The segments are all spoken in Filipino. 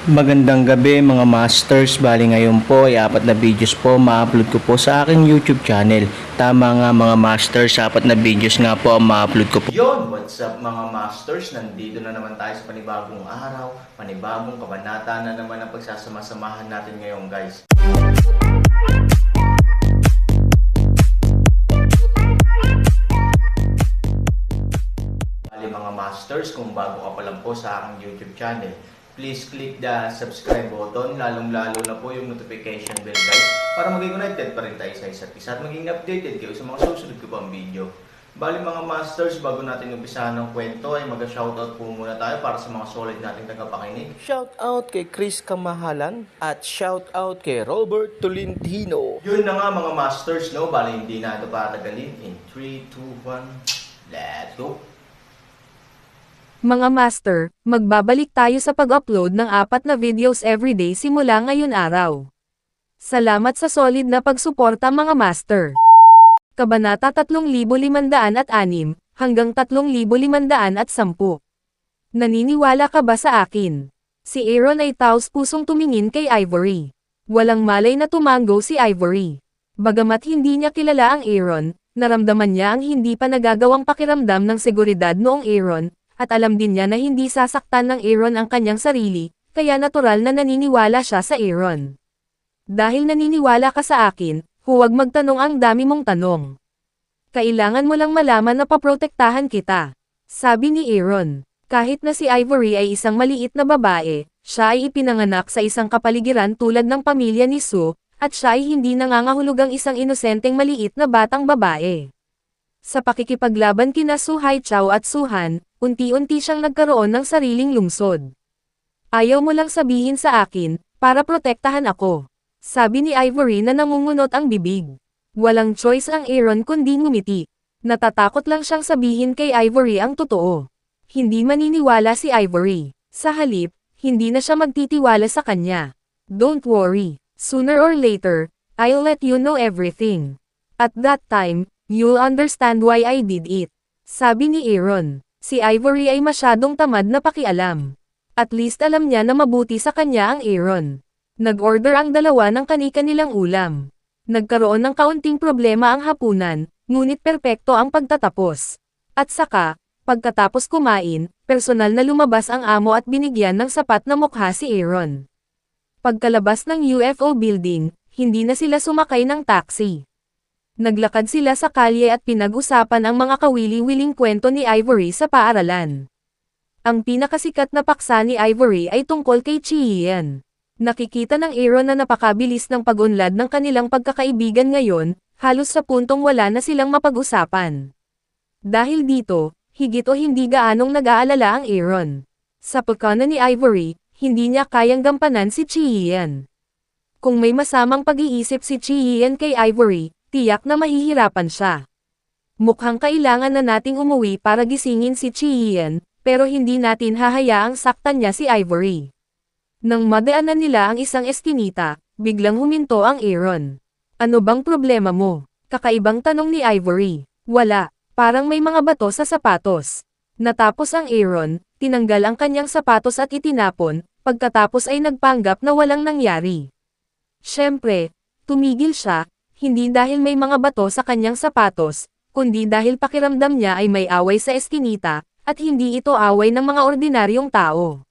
Magandang gabi mga masters, bali ngayon po ay 4 na videos po ma-upload ko po sa aking YouTube channel. Tama nga mga masters, 4 na videos nga po ang ma-upload ko po. Yon, what's up mga masters, nandito na naman tayo sa panibagong araw, panibagong kabanata na naman ang pagsasama-samahan natin ngayon guys. Bali mga masters, kung bago ka pa lang po sa aking YouTube channel, please click the subscribe button, lalong-lalo na po yung notification bell guys, para maging connected pa rin tayo sa isa't isa at maging updated kayo sa mga susunod ko pang video. Bali mga masters, bago natin umpisahan ng kwento ay mag-shoutout po muna tayo para sa mga solid nating tagapakinig. Shoutout kay Chris Kamahalan at shoutout kay Robert Tolentino. Yun na nga mga masters, no? Bali hindi na ito patagalin. In 3, 2, 1, let's go! Mga master, magbabalik tayo sa pag-upload ng 4 na videos everyday simula ngayon araw. Salamat sa solid na pagsuporta mga master. Kabanata 3506 hanggang 3510. Naniniwala ka ba sa akin? Si Aaron ay taos-pusong tumingin kay Ivory. Walang malay na tumango si Ivory. Bagamat hindi niya kilala ang Aaron, naramdaman niya ang hindi pa nagagawang pakiramdam ng seguridad noong Aaron, at alam din niya na hindi sasaktan ng Aaron ang kanyang sarili, kaya natural na naniniwala siya sa Aaron. Dahil naniniwala ka sa akin, huwag magtanong ang dami mong tanong. Kailangan mo lang malaman na paprotektahan kita. Sabi ni Aaron. Kahit na si Ivory ay isang maliit na babae, siya ay ipinanganak sa isang kapaligiran tulad ng pamilya ni Sue, at siya ay hindi nangangahulugang isang inosenteng maliit na batang babae. Sa pakikipaglaban kina Su Haichao at Suhan, unti-unti siyang nagkaroon ng sariling lungsod. Ayaw mo lang sabihin sa akin, para protektahan ako. Sabi ni Ivory na nangungunot ang bibig. Walang choice ang Aaron kundi ngumiti. Natatakot lang siyang sabihin kay Ivory ang totoo. Hindi maniniwala si Ivory. Sa halip, hindi na siya magtitiwala sa kanya. Don't worry, sooner or later, I'll let you know everything. At that time, you'll understand why I did it. Sabi ni Aaron. Si Ivory ay masyadong tamad na pakialam. At least alam niya na mabuti sa kanya ang Aaron. Nag-order ang dalawa ng kani-kanilang ulam. Nagkaroon ng kaunting problema ang hapunan, ngunit perpekto ang pagtatapos. At saka, pagkatapos kumain, personal na lumabas ang amo at binigyan ng sapat na mukha si Aaron. Pagkalabas ng UFO building, hindi na sila sumakay ng taxi. Naglakad sila sa kalye at pinag-usapan ang mga kawili-wiling kwento ni Ivory sa paaralan. Ang pinakasikat na paksa ni Ivory ay tungkol kay Chien. Nakikita ng Aaron na napakabilis ng pag-unlad ng kanilang pagkakaibigan ngayon, halos sa puntong wala na silang mapag-usapan. Dahil dito, higit o hindi gaanong nag-aalala ang Aaron. Sa pagkanan ni Ivory, hindi niya kayang gampanan si Chien. Kung may masamang pag-iisip si Chien kay Ivory, tiyak na mahihirapan siya. Mukhang kailangan na nating umuwi para gisingin si Chien, pero hindi natin hahayaang saktan niya si Ivory. Nang madaanan nila ang isang eskinita, biglang huminto ang Aaron. Ano bang problema mo? Kakaibang tanong ni Ivory. Wala, parang may mga bato sa sapatos. Natapos ang Aaron, tinanggal ang kanyang sapatos at itinapon, pagkatapos ay nagpanggap na walang nangyari. Siyempre, tumigil siya, hindi dahil may mga bato sa kanyang sapatos, kundi dahil pakiramdam niya ay may away sa eskinita, at hindi ito away ng mga ordinaryong tao.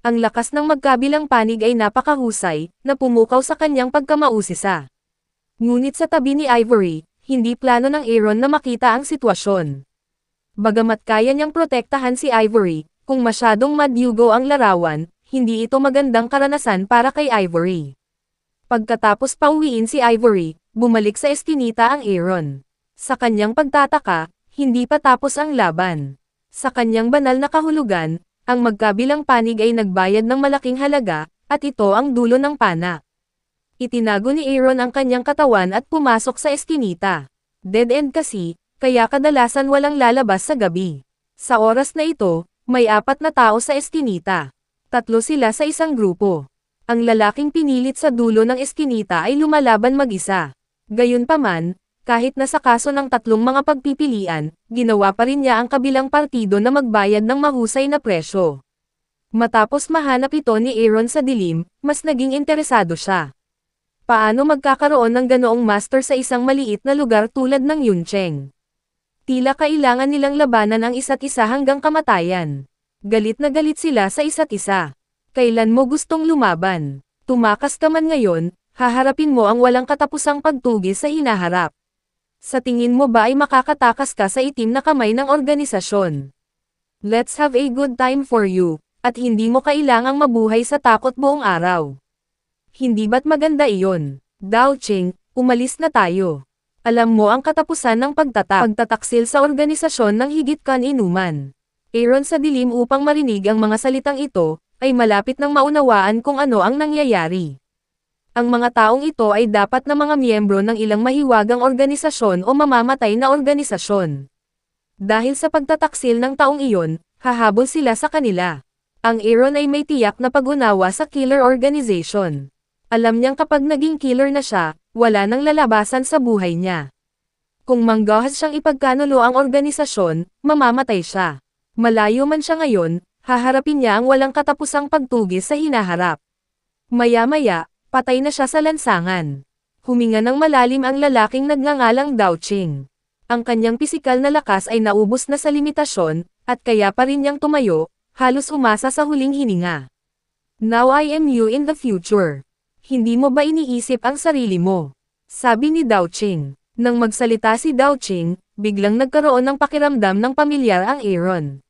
Ang lakas ng magkabilang panig ay napakahusay, na pumukaw sa kanyang pagkamausisa. Ngunit sa tabi ni Ivory, hindi plano ng Aaron na makita ang sitwasyon. Bagamat kaya niyang protektahan si Ivory, kung masyadong madyugo ang larawan, hindi ito magandang karanasan para kay Ivory. Pagkatapos pauwiin si Ivory, bumalik sa eskinita ang Aaron. Sa kanyang pagtataka, hindi pa tapos ang laban. Sa kanyang banal na kahulugan, ang magkabilang panig ay nagbayad ng malaking halaga, at ito ang dulo ng pana. Itinago ni Aaron ang kanyang katawan at pumasok sa eskinita. Dead end kasi, kaya kadalasan walang lalabas sa gabi. Sa oras na ito, may 4 na tao sa eskinita. 3 sila sa isang grupo. Ang lalaking pinilit sa dulo ng eskinita ay lumalaban mag-isa. Gayunpaman, kahit na sa kaso ng 3 mga pagpipilian, ginawa pa rin niya ang kabilang partido na magbayad ng mahusay na presyo. Matapos mahanap ito ni Aaron sa dilim, mas naging interesado siya. Paano magkakaroon ng ganoong master sa isang maliit na lugar tulad ng Yuncheng? Tila kailangan nilang labanan ang isa't isa hanggang kamatayan. Galit na galit sila sa isa't isa. Kailan mo gustong lumaban? Tumakas ka man ngayon, haharapin mo ang walang katapusang pagtugis sa hinaharap. Sa tingin mo ba ay makakatakas ka sa itim na kamay ng organisasyon? Let's have a good time for you, at hindi mo kailangang mabuhay sa takot buong araw. Hindi ba't maganda iyon? Daoching, umalis na tayo. Alam mo ang katapusan ng pagtataksil sa organisasyon ng higit kan inuman. Aaron sa dilim upang marinig ang mga salitang ito, ay malapit nang maunawaan kung ano ang nangyayari. Ang mga taong ito ay dapat na mga miyembro ng ilang mahiwagang organisasyon o mamamatay na organisasyon. Dahil sa pagtataksil ng taong iyon, hahabol sila sa kanila. Ang Aaron ay may tiyak na pag-unawa sa killer organization. Alam niyang kapag naging killer na siya, wala nang lalabasan sa buhay niya. Kung manggahas siyang ipagkanulo ang organisasyon, mamamatay siya. Malayo man siya ngayon, haharapin niya ang walang katapusang pagtugis sa hinaharap. Maya-maya, patay na siya sa lansangan. Huminga ng malalim ang lalaking nagngangalang Daoching. Ang kanyang pisikal na lakas ay naubos na sa limitasyon, at kaya pa rin niyang tumayo, halos umasa sa huling hininga. Now I am you in the future. Hindi mo ba iniisip ang sarili mo? Sabi ni Daoching. Nang magsalita si Daoching, biglang nagkaroon ng pakiramdam ng pamilyar ang Aaron.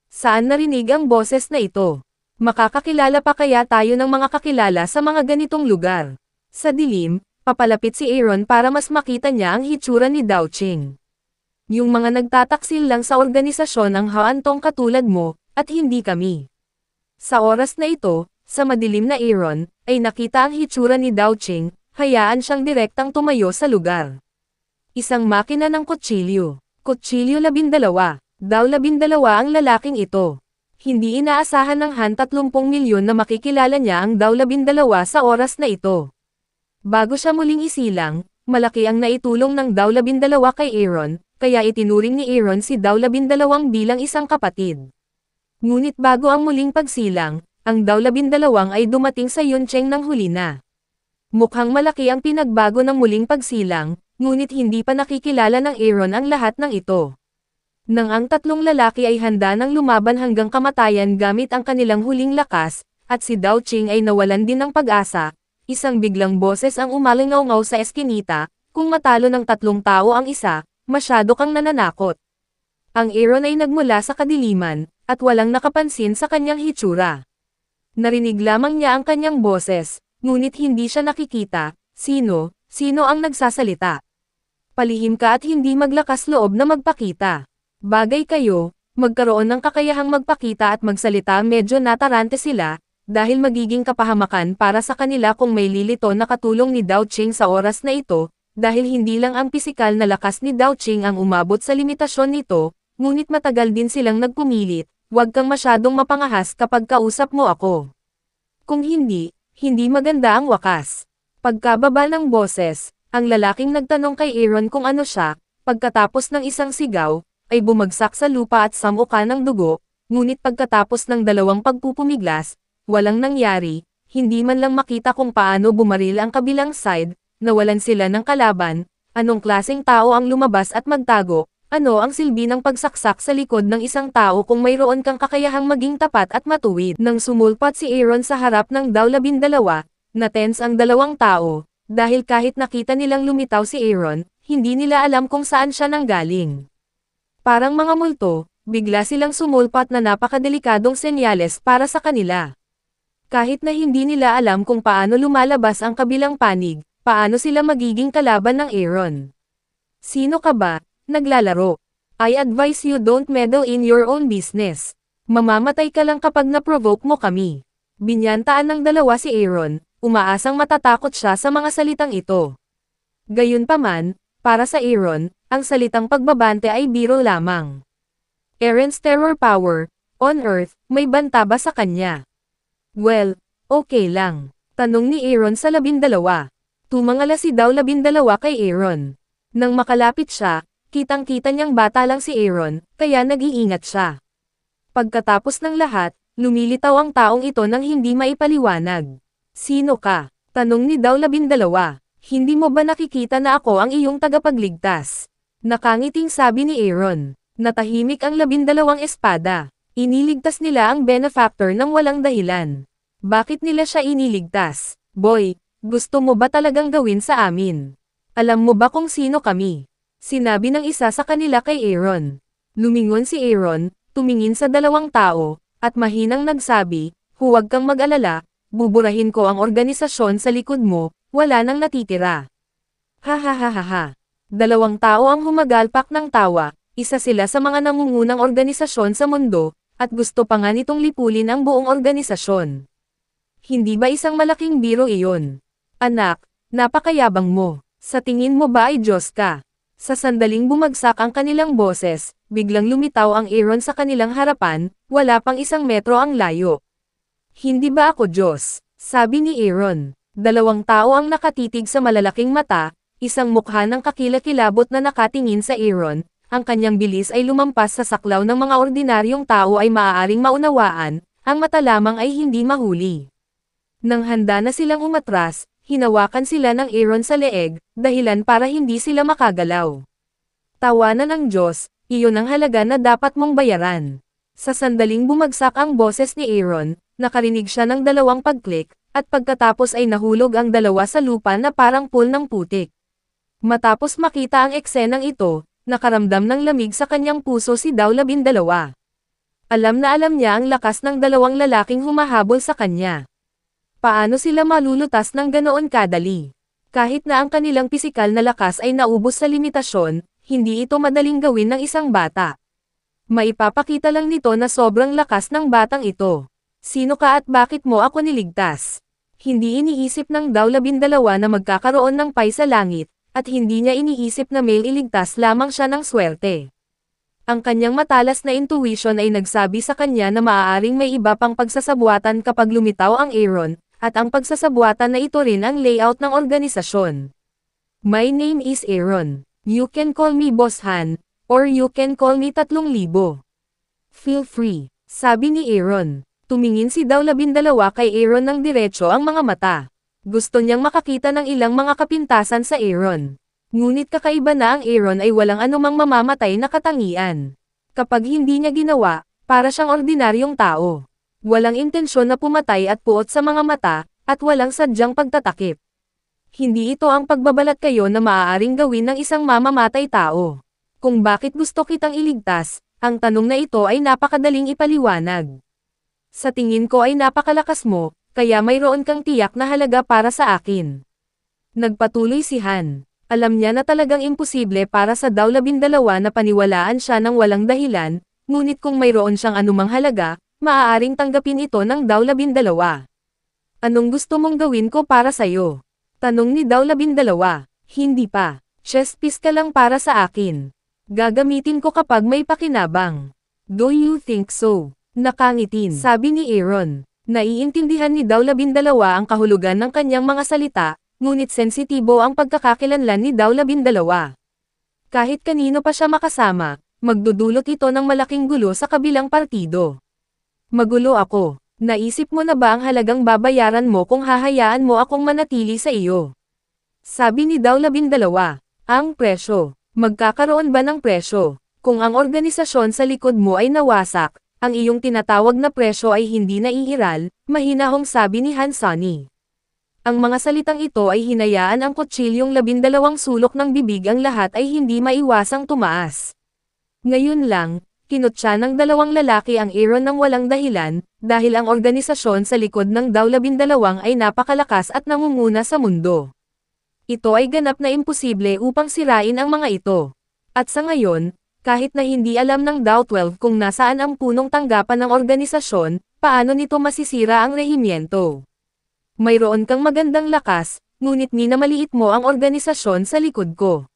Saan narinig ang boses na ito? Makakakilala pa kaya tayo ng mga kakilala sa mga ganitong lugar? Sa dilim, papalapit si Aaron para mas makita niya ang hitsura ni Daoching. Yung mga nagtataksil lang sa organisasyon ang haantong katulad mo, at hindi kami. Sa oras na ito, sa madilim na Aaron, ay nakita ang hitsura ni Daoching, hayaan siyang direktang tumayo sa lugar. Isang makina ng kutsilyo. Kutsilyo 12. Daw 12 ang lalaking ito. Hindi inaasahan ng Han 30 milyon na makikilala niya ang Daw 12 sa oras na ito. Bago siya muling isilang, malaki ang naitulong ng Daw 12 kay Aaron, kaya itinuring ni Aaron si Daw 12 bilang isang kapatid. Ngunit bago ang muling pagsilang, ang Daw 12 ay dumating sa Yuncheng ng huli na. Mukhang malaki ang pinagbago ng muling pagsilang, ngunit hindi pa nakikilala ng Aaron ang lahat ng ito. Nang ang tatlong lalaki ay handa ng lumaban hanggang kamatayan gamit ang kanilang huling lakas, at si Daoching ay nawalan din ng pag-asa, isang biglang boses ang umalingaw-ngaw sa eskinita, kung matalo ng tatlong tao ang isa, masyado kang nananakot. Ang Aaron ay nagmula sa kadiliman, at walang nakapansin sa kanyang hitsura. Narinig lamang niya ang kanyang boses, ngunit hindi siya nakikita, sino ang nagsasalita. Palihim ka at hindi maglakas loob na magpakita. Bagay kayo, magkaroon ng kakayahang magpakita at magsalita medyo natarante sila, dahil magiging kapahamakan para sa kanila kung may lilito na katulong ni Daoching sa oras na ito, dahil hindi lang ang pisikal na lakas ni Daoching ang umabot sa limitasyon nito, ngunit matagal din silang nagpumilit. Huwag kang masyadong mapangahas kapag kausap mo ako. Kung hindi maganda ang wakas. Pagkababa ng boses, ang lalaking nagtanong kay Aaron kung ano siya, pagkatapos ng isang sigaw, ay bumagsak sa lupa at samuka ng dugo, ngunit pagkatapos ng dalawang pagpupumiglas, walang nangyari, hindi man lang makita kung paano bumaril ang kabilang side, nawalan sila ng kalaban, anong klaseng tao ang lumabas at magtago. Ano ang silbi ng pagsaksak sa likod ng isang tao kung mayroon kang kakayahang maging tapat at matuwid? Nang sumulpat si Aaron sa harap ng Daw 12, na-tense ang dalawang tao, dahil kahit nakita nilang lumitaw si Aaron, hindi nila alam kung saan siya nanggaling. Parang mga multo, bigla silang sumulpat na napakadelikadong senyales para sa kanila. Kahit na hindi nila alam kung paano lumalabas ang kabilang panig, paano sila magiging kalaban ng Aaron. Sino ka ba? Naglalaro. I advise you don't meddle in your own business. Mamamatay ka lang kapag na-provoke mo kami. Binyantaan ng dalawa si Aaron, umaasang matatakot siya sa mga salitang ito. Gayunpaman, para sa Aaron, ang salitang pagbabante ay biro lamang. Aaron's terror power, on Earth, may banta ba sa kanya? Well, okay lang. Tanong ni Aaron sa 12. Tumangala si Daw 12 kay Aaron. Nang makalapit siya, kitang-kita niyang bata lang si Aaron, kaya nag-iingat siya. Pagkatapos ng lahat, Lumilitaw ang taong ito nang hindi maipaliwanag. Sino ka? Tanong ni Daw 12. Hindi mo ba nakikita na ako ang iyong tagapagligtas? Nakangiting sabi ni Aaron. Natahimik ang 12 espada. Iniligtas nila ang benefactor ng walang dahilan. Bakit nila siya iniligtas? Boy, gusto mo ba talagang gawin sa amin? Alam mo ba kung sino kami? Sinabi ng isa sa kanila kay Aaron. Lumingon si Aaron, tumingin sa 2 tao, at mahinang nagsabi, huwag kang mag-alala, buburahin ko ang organisasyon sa likod mo, wala nang natitira. Ha ha ha ha ha. 2 tao ang humagalpak ng tawa, isa sila sa mga nangungunang organisasyon sa mundo, at gusto pa nga nitong lipulin ang buong organisasyon. Hindi ba isang malaking biro iyon? Anak, napakayabang mo. Sa tingin mo ba ay Diyos ka? Sa sandaling bumagsak ang kanilang boses, biglang lumitaw ang Aaron sa kanilang harapan, wala pang 1 metro ang layo. Hindi ba ako Diyos? Sabi ni Aaron. 2 tao ang nakatitig sa malalaking mata, isang mukha ng kakilakilabot na nakatingin sa Aaron, ang kanyang bilis ay lumampas sa saklaw ng mga ordinaryong tao ay maaaring maunawaan, ang mata lamang ay hindi mahuli. Nang handa na silang umatras, hinawakan sila ng Aaron sa leeg, dahilan para hindi sila makagalaw. Tawanan ng Diyos, iyon ang halaga na dapat mong bayaran. Sa sandaling bumagsak ang boses ni Aaron, nakarinig siya ng 2 pagklik, at pagkatapos ay nahulog ang 2 sa lupa na parang pool ng putik. Matapos makita ang eksenang ito, nakaramdam ng lamig sa kanyang puso si Daw 12. Alam na alam niya ang lakas ng 2 lalaking humahabol sa kanya. Paano sila malulutas ng ganoon kadali? Kahit na ang kanilang pisikal na lakas ay naubos sa limitasyon, hindi ito madaling gawin ng isang bata. Maipapakita lang nito na sobrang lakas ng batang ito. Sino ka at bakit mo ako niligtas? Hindi iniisip ng Daw 12 na magkakaroon ng pay sa langit, at hindi niya iniisip na may iligtas lamang siya ng swerte. Ang kanyang matalas na intuition ay nagsabi sa kanya na maaaring may iba pang pagsasabuatan kapag lumitaw ang Aaron, at ang pagsasabuatan na ito rin ang layout ng organisasyon. My name is Aaron. You can call me Boss Han, or you can call me 3,000. Feel free, sabi ni Aaron. Tumingin si Daw 12 kay Aaron ng diretso ang mga mata. Gusto niyang makakita ng ilang mga kapintasan sa Aaron. Ngunit kakaiba na ang Aaron ay walang anumang mamamatay na katangian. Kapag hindi niya ginawa, para siyang ordinaryong tao. Walang intensyon na pumatay at puot sa mga mata, at walang sadyang pagtatakip. Hindi ito ang pagbabalat kayo na maaaring gawin ng isang mamamatay tao. Kung bakit gusto kitang iligtas, ang tanong na ito ay napakadaling ipaliwanag. Sa tingin ko ay napakalakas mo, kaya mayroon kang tiyak na halaga para sa akin. Nagpatuloy si Han. Alam niya na talagang imposible para sa Daw 12 na paniwalaan siya ng walang dahilan, ngunit kung mayroon siyang anumang halaga, maaaring tanggapin ito ng Daw 12. Anong gusto mong gawin ko para sa'yo? Tanong ni Daw 12. Hindi pa. Chess piece ka lang para sa akin. Gagamitin ko kapag may pakinabang. Do you think so? Nakangitin. Sabi ni Aaron. Naiintindihan ni Daw 12 ang kahulugan ng kanyang mga salita, ngunit sensitibo ang pagkakakilanlan ni Daw 12. Kahit kanino pa siya makasama, magdudulot ito ng malaking gulo sa kabilang partido. Magulo ako. Naisip mo na ba ang halagang babayaran mo kung hahayaan mo akong manatili sa iyo? Sabi ni Daw 12. Ang presyo. Magkakaroon ba ng presyo? Kung ang organisasyon sa likod mo ay nawasak, ang iyong tinatawag na presyo ay hindi naiiral, mahinahong sabi ni Han Sonny. Ang mga salitang ito ay hinayaan ang kutsilyong 12 sulok ng bibig ang lahat ay hindi maiwasang tumaas. Ngayon lang, kinutya ng 2 lalaki ang Aaron ng walang dahilan, dahil ang organisasyon sa likod ng Daw 12 ay napakalakas at nangunguna sa mundo. Ito ay ganap na imposible upang sirain ang mga ito. At sa ngayon, kahit na hindi alam ng Daw 12 kung nasaan ang punong tanggapan ng organisasyon, paano nito masisira ang rehimyento. Mayroon kang magandang lakas, ngunit minamaliit mo ang organisasyon sa likod ko.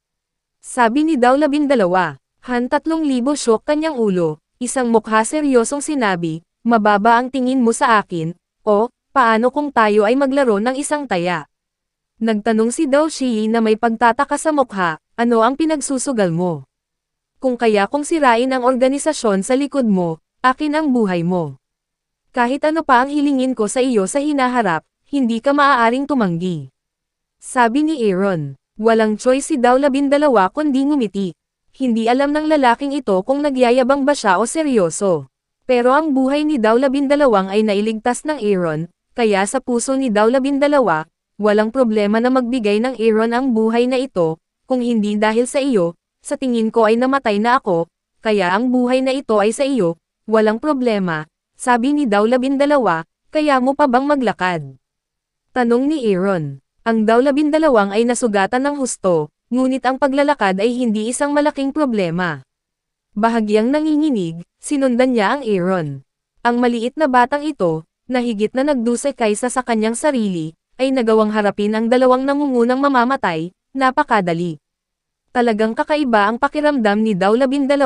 Sabi ni Daw 12. Han 3,000 syok kanyang ulo, isang mukha seryosong sinabi, mababa ang tingin mo sa akin, o, paano kung tayo ay maglaro ng isang taya? Nagtanong si Daw Shi na may pagtataka sa mukha, ano ang pinagsusugal mo? Kung kaya kong sirain ang organisasyon sa likod mo, akin ang buhay mo. Kahit ano pa ang hilingin ko sa iyo sa hinaharap, hindi ka maaaring tumanggi. Sabi ni Aaron. Walang choice si Daw 12 kundi ngumiti. Hindi alam ng lalaking ito kung nagyayabang ba siya o seryoso. Pero ang buhay ni Daw 12 ay nailigtas ng Aaron, kaya sa puso ni Daw 12, walang problema na magbigay ng Aaron ang buhay na ito, kung hindi dahil sa iyo, sa tingin ko ay namatay na ako, kaya ang buhay na ito ay sa iyo, walang problema, sabi ni Daw 12, kaya mo pa bang maglakad? Tanong ni Aaron. Ang Daw 12 ay nasugatan ng husto, ngunit ang paglalakad ay hindi isang malaking problema. Bahagyang nanginginig, sinundan niya ang Aaron. Ang maliit na batang ito, na higit na nagduse kaysa sa kanyang sarili, ay nagawang harapin ang dalawang nangungunang mamamatay, napakadali. Talagang kakaiba ang pakiramdam ni Daw 12,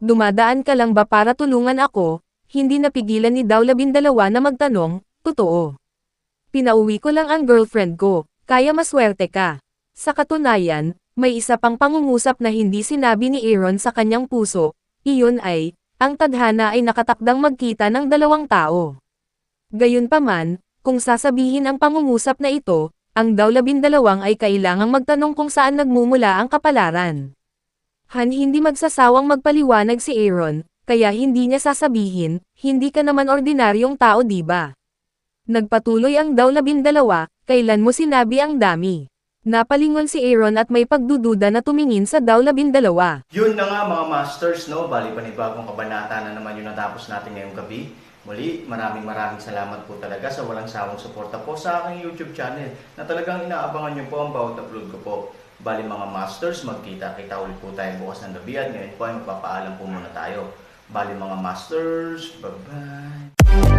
dumadaan ka lang ba para tulungan ako? Hindi napigilan ni Daw 12 na magtanong, totoo. Pinauwi ko lang ang girlfriend ko, kaya maswerte ka. Sa katunayan, may isa pang pangungusap na hindi sinabi ni Aaron sa kanyang puso, iyon ay, ang tadhana ay nakatakdang magkita ng dalawang tao. Gayunpaman, kung sasabihin ang pangungusap na ito, ang Daw 12 ay kailangang magtanong kung saan nagmumula ang kapalaran. Hindi magsasawang magpaliwanag si Aaron, kaya hindi niya sasabihin, hindi ka naman ordinaryong tao diba? Nagpatuloy ang Daw 12, kailan mo sinabi ang dami? Napalingon si Aaron at may pagdududa na tumingin sa Daw 12. Yun na nga mga masters, no? Bali panibagong kabanata na naman yung natapos natin ngayong gabi. Muli, maraming salamat po talaga sa walang sawang suporta po sa aking YouTube channel na talagang inaabangan nyo po ang bawat upload ko po. Bali mga masters, magkita-kita ulit po tayo bukas ng gabi at ngayon po ay magpapaalam po muna tayo. Bali mga masters, bye-bye!